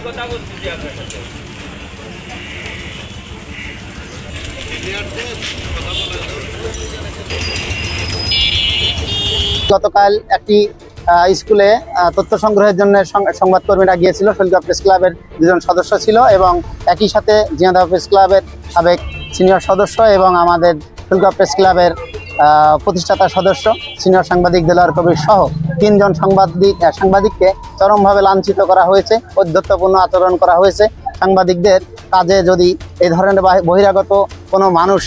গতকাল একটি স্কুলে তথ্য সংগ্রহের জন্য সংবাদকর্মীরা গিয়েছিল। শৈলকুপা প্রেস ক্লাবের দুজন সদস্য ছিল এবং একই সাথে ঝিনাইদহ প্রেস ক্লাবের সাবেক সিনিয়র সদস্য এবং আমাদের শৈলকুপা প্রেস ক্লাবের প্রতিষ্ঠাতা সদস্য সিনিয়র সাংবাদিক দেলোয়ার কবির সহ 3 জন সাংবাদিককে চরমভাবে লাঞ্ছিত করা হয়েছে, ঔদ্ধত্যপূর্ণ আচরণ করা হয়েছে। সাংবাদিকদের কাজে যদি এই ধরনের বহিরাগত কোনো মানুষ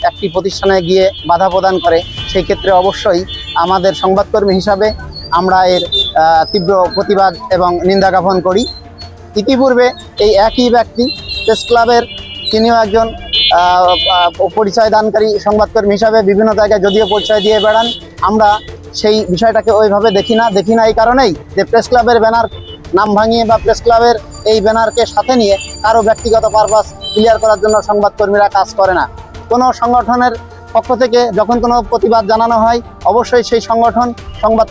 একটি প্রতিষ্ঠানে গিয়ে বাধা প্রদান করে, সেই ক্ষেত্রে অবশ্যই আমাদের সংবাদকর্মী হিসাবে আমরা এর তীব্র প্রতিবাদ এবং নিন্দা জ্ঞাপন করি। ইতিপূর্বে এই একই ব্যক্তি প্রেস ক্লাবের তিনিও একজন পরিচয় দানকারী সংবাদকর্মী হিসাবে বিভিন্ন জায়গায় যদিও পরিচয় দিয়ে বেড়ান, আমরা সেই বিষয়টাকে ওইভাবে দেখি না এই কারণেই যে প্রেস ক্লাবের ব্যানার নাম ভাঙিয়ে বা প্রেস ক্লাবের এই ব্যানারকে সাথে নিয়ে কারো ব্যক্তিগত পারপাস ক্লিয়ার করার জন্য সংবাদকর্মীরা কাজ করে না। কোনো সংগঠনের পক্ষ থেকে যখন কোনো প্রতিবাদ জানানো হয়, অবশ্যই সেই সংগঠন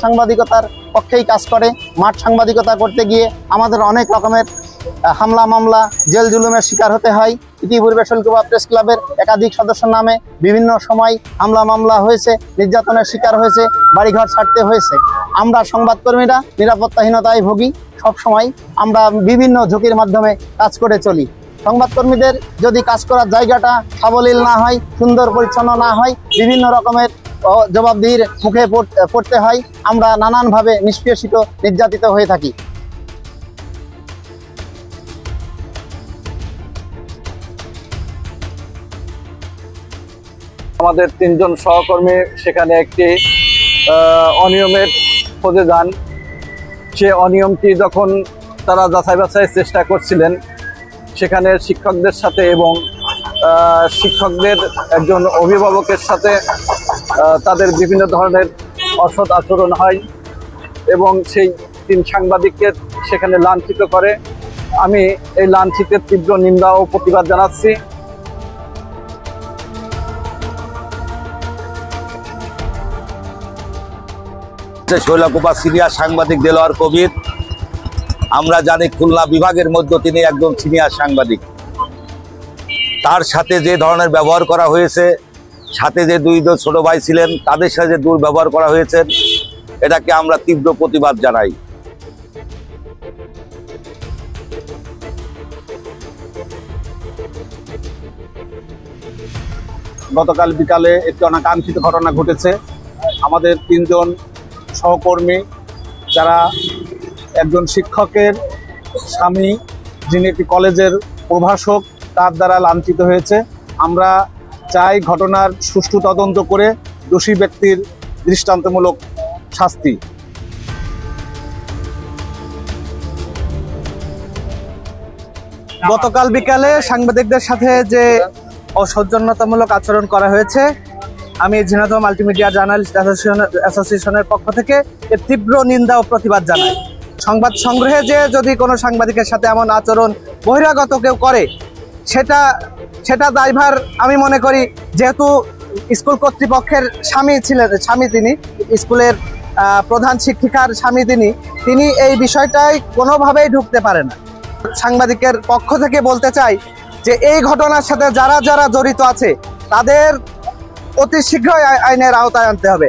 সাংবাদিকতার পক্ষেই কাজ করে। মাঠ সাংবাদিকতা করতে গিয়ে আমাদের অনেক রকমের হামলা মামলা, জেল জুলুমের শিকার হতে হয়। ইতিপূর্বে শৈলকুপা প্রেস ক্লাবের একাধিক সদস্যর নামে বিভিন্ন সময় হামলা মামলা হয়েছে, নির্যাতনের শিকার হয়েছে, বাড়িঘর ছাড়তে হয়েছে। আমরা সংবাদকর্মীরা নিরাপত্তাহীনতায় ভুগি। সবসময় আমরা বিভিন্ন ঝুঁকির মাধ্যমে কাজ করে চলি। সংবাদকর্মীদের যদি কাজ করার জায়গাটা সাবলীল না হয়, সুন্দর পরিচ্ছন্ন না হয়, বিভিন্ন রকমের জবাবদিহির মুখে পড়তে হয়। আমরা নানানভাবে নিষ্পেষিত, নির্যাতিত হয়ে থাকি। আমাদের 3 জন সহকর্মী সেখানে একটি অনিয়মের খোঁজে যান। সে অনিয়মটি যখন তারা যাচাই বাছাইয়ের চেষ্টা করছিলেন, সেখানে শিক্ষকদের সাথে এবং শিক্ষকদের একজন অভিভাবকের সাথে তাদের বিভিন্ন ধরনের অসৎ আচরণ হয় এবং সেই 3 সাংবাদিককে সেখানে লাঞ্ছিত করে। আমি এই লাঞ্ছিতের তীব্র নিন্দা ও প্রতিবাদ জানাচ্ছি। শৈলকুপা সিনিয়র সাংবাদিক দেলোয়ার কবির, আমরা জানি খুলনা বিভাগের মধ্যে তিনি একজন সিনিয়র সাংবাদিক। তার সাথে যে ধরনের ব্যবহার করা হয়েছে, সাথে যে 2 ছোট ভাই ছিলেন তাদের সাথে যে দুর্ব্যবহার করা হয়েছে, এটাকে আমরা তীব্র প্রতিবাদ জানাই। গতকাল বিকালে একটি অনাকাঙ্ক্ষিত ঘটনা ঘটেছে। আমাদের 3 জন সহকর্মী, যারা একজন শিক্ষকের স্বামী যিনি একটি কলেজের প্রভাষক, তার দ্বারা লাঞ্ছিত হয়েছে। আমরা চাই ঘটনার সুষ্ঠু তদন্ত করে দোষী ব্যক্তির দৃষ্টান্তমূলক শাস্তি। গতকাল বিকালে সাংবাদিকদের সাথে যে অসৌজন্যতামূলক আচরণ করা হয়েছে, আমি ঝিনাইদহ মাল্টিমিডিয়া জার্নালিস্ট অ্যাসোসিয়েশনের পক্ষ থেকে এর তীব্র নিন্দা ও প্রতিবাদ জানাই। সংবাদ সংগ্রহে যে যদি কোনো সাংবাদিকের সাথে এমন আচরণ বহিরাগত কেউ করে, সেটা দায়ভার আমি মনে করি, যেহেতু স্কুল কর্তৃপক্ষের স্বামী তিনি স্কুলের প্রধান শিক্ষিকার স্বামী, তিনি এই বিষয়টাই কোনোভাবেই ঢুকতে পারে না। সাংবাদিকের পক্ষ থেকে বলতে চাই যে এই ঘটনার সাথে যারা জড়িত আছে তাদের অতি শীঘ্রই আইনের আওতায় আনতে হবে।